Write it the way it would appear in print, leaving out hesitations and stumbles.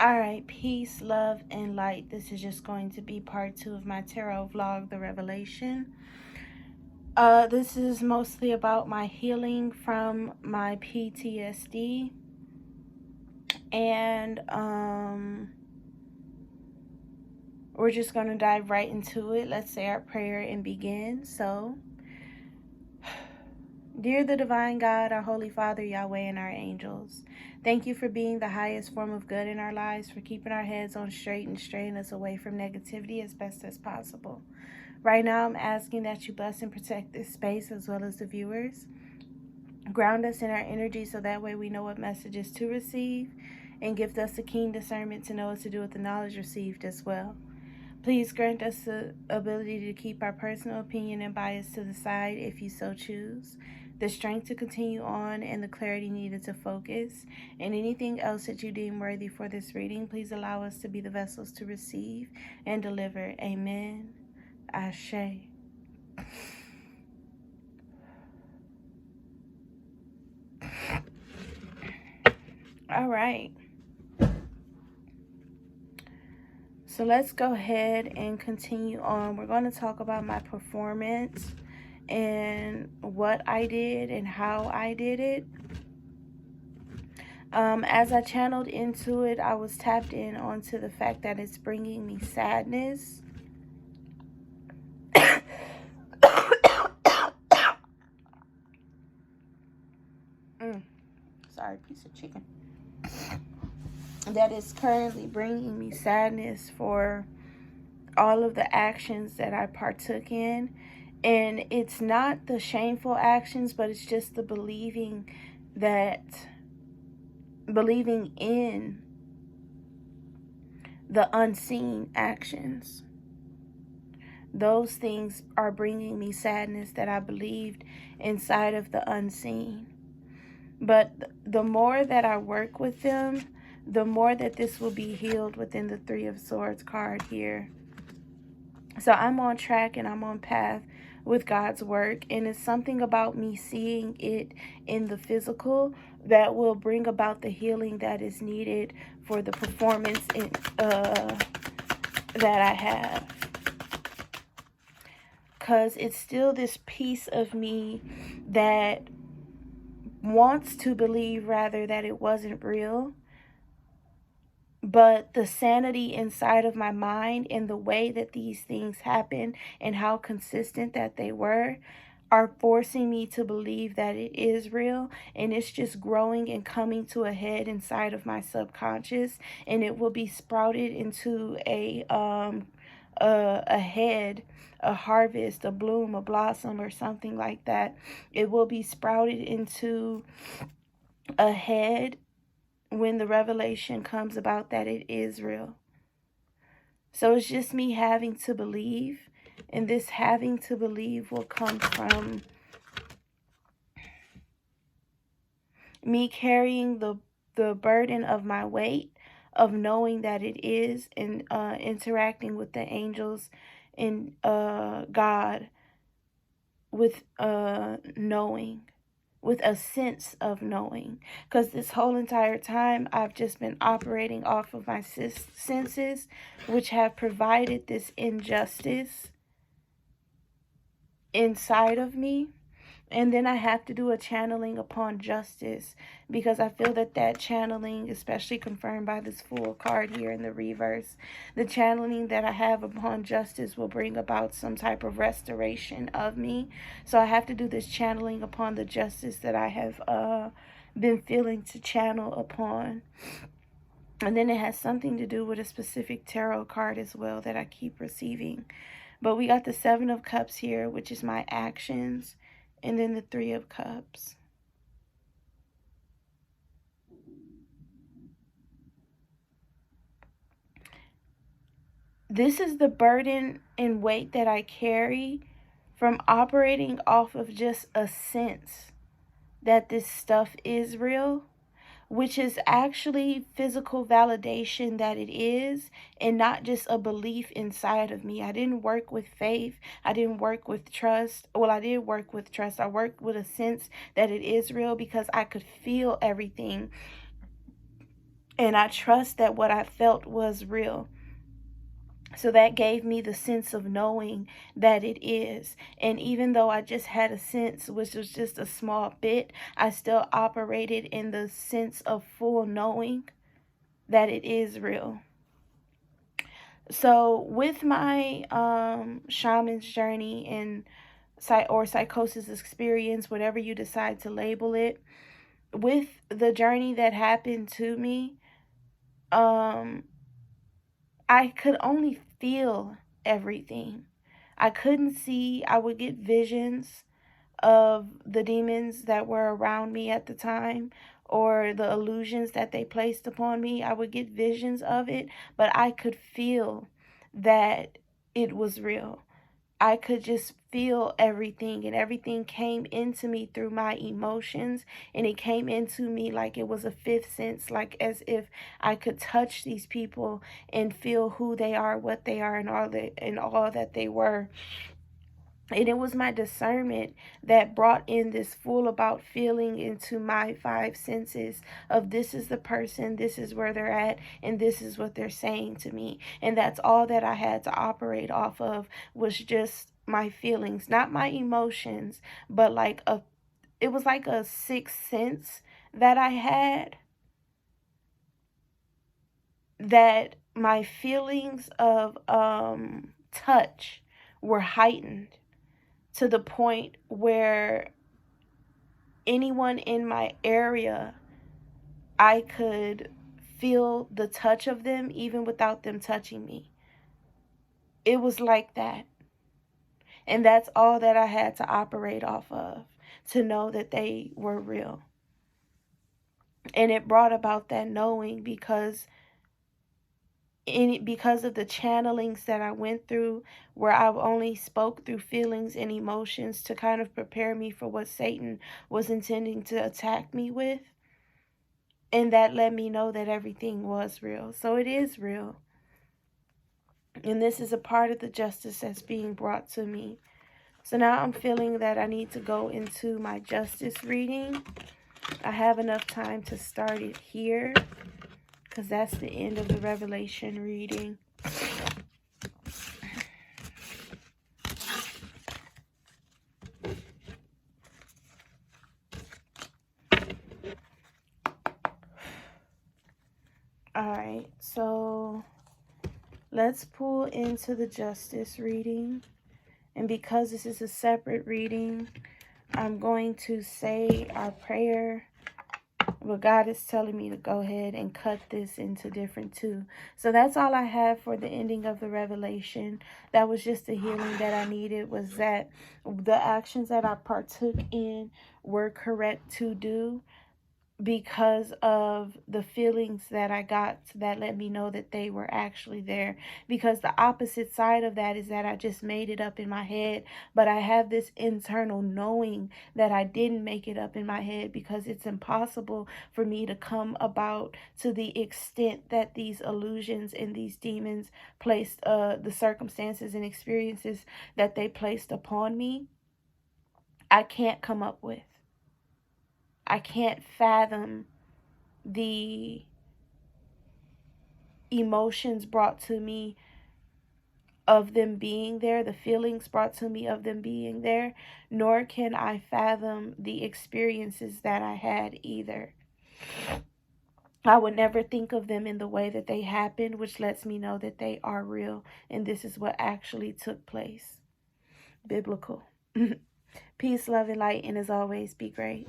Alright, peace, love, and light. This is just going to be part 2 of my tarot vlog, The Revelation. This is mostly about my healing from my PTSD. And we're just going to dive right into it. Let's say our prayer and begin. So, dear the Divine God, our Holy Father, Yahweh, and our angels, thank you for being the highest form of good in our lives, for keeping our heads on straight and straying us away from negativity as best as possible. Right now, I'm asking that you bless and protect this space as well as the viewers. Ground us in our energy so that way we know what messages to receive, and gift us a keen discernment to know what to do with the knowledge received as well. Please grant us the ability to keep our personal opinion and bias to the side if you so choose, the strength to continue on, and the clarity needed to focus. And anything else that you deem worthy for this reading, please allow us to be the vessels to receive and deliver. Amen. Ashe. All right. So let's go ahead and continue on. We're going to talk about my performance and what I did and how I did it. As I channeled into it, I was tapped in onto the fact that it's bringing me sadness. Sorry, piece of chicken. That is currently bringing me sadness for all of the actions that I partook in. And it's not the shameful actions, but it's just the believing in the unseen actions. Those things are bringing me sadness that I believed inside of the unseen. But the more that I work with them, the more that this will be healed within the Three of Swords card here. So I'm on track and I'm on path with God's work. And it's something about me seeing it in the physical that will bring about the healing that is needed for the performance that I have. Because it's still this piece of me that wants to believe, rather, that it wasn't real. But the sanity inside of my mind and the way that these things happen and how consistent that they were are forcing me to believe that it is real, and it's just growing and coming to a head inside of my subconscious, and it will be sprouted into a head, a harvest, a bloom, a blossom, or something like that. It will be sprouted into a head when the revelation comes about that it is real. So it's just me having to believe, and this having to believe will come from me carrying the burden of my weight of knowing that it is, and interacting with the angels and God with knowing, with a sense of knowing. Because this whole entire time I've just been operating off of my senses, which have provided this injustice inside of me. And then I have to do a channeling upon justice, because I feel that that channeling, especially confirmed by this Fool card here in the reverse, the channeling that I have upon justice will bring about some type of restoration of me. So I have to do this channeling upon the justice that I have been feeling to channel upon. And then it has something to do with a specific tarot card as well that I keep receiving. But we got the Seven of Cups here, which is my actions. And then the Three of Cups. This is the burden and weight that I carry from operating off of just a sense that this stuff is real, which is actually physical validation that it is, and not just a belief inside of me. I didn't work with faith. I didn't work with trust. Well, I did work with trust. I worked with a sense that it is real, because I could feel everything And I trust that what I felt was real. So that gave me the sense of knowing that it is. And even though I just had a sense, which was just a small bit, I still operated in the sense of full knowing that it is real. So with my shaman's journey and or psychosis experience, whatever you decide to label it, with the journey that happened to me, I could only feel everything. I couldn't see. I would get visions of the demons that were around me at the time, or the illusions that they placed upon me. I would get visions of it, but I could feel that it was real. I could just feel everything, and everything came into me through my emotions, and it came into me like it was a fifth sense, like as if I could touch these people and feel who they are, what they are, and all that they were. And it was my discernment that brought in this full about feeling into my five senses of this is the person, this is where they're at, and this is what they're saying to me. And that's all that I had to operate off of, was just my feelings, not my emotions, but it was like a sixth sense that I had, that my feelings of touch were heightened to the point where anyone in my area, I could feel the touch of them even without them touching me. It was like that. And that's all that I had to operate off of, to know that they were real. And it brought about that knowing because of the channelings that I went through, where I only spoke through feelings and emotions to kind of prepare me for what Satan was intending to attack me with. And that let me know that everything was real. So it is real. And this is a part of the justice that's being brought to me. So now I'm feeling that I need to go into my justice reading. I have enough time to start it here, because that's the end of the Revelation reading. Alright, so let's pull into the justice reading. And because this is a separate reading, I'm going to say our prayer. But God is telling me to go ahead and cut this into different too. So that's all I have for the ending of the revelation. That was just the healing that I needed, was that the actions that I partook in were correct to do, because of the feelings that I got that let me know that they were actually there. Because the opposite side of that is that I just made it up in my head, but I have this internal knowing that I didn't make it up in my head, because it's impossible for me to come about to the extent that these illusions and these demons placed, the circumstances and experiences that they placed upon me, I can't come up with. I can't fathom the emotions brought to me of them being there, the feelings brought to me of them being there, nor can I fathom the experiences that I had either. I would never think of them in the way that they happened, which lets me know that they are real, and this is what actually took place. Biblical. Peace, love, and light, and as always, be great.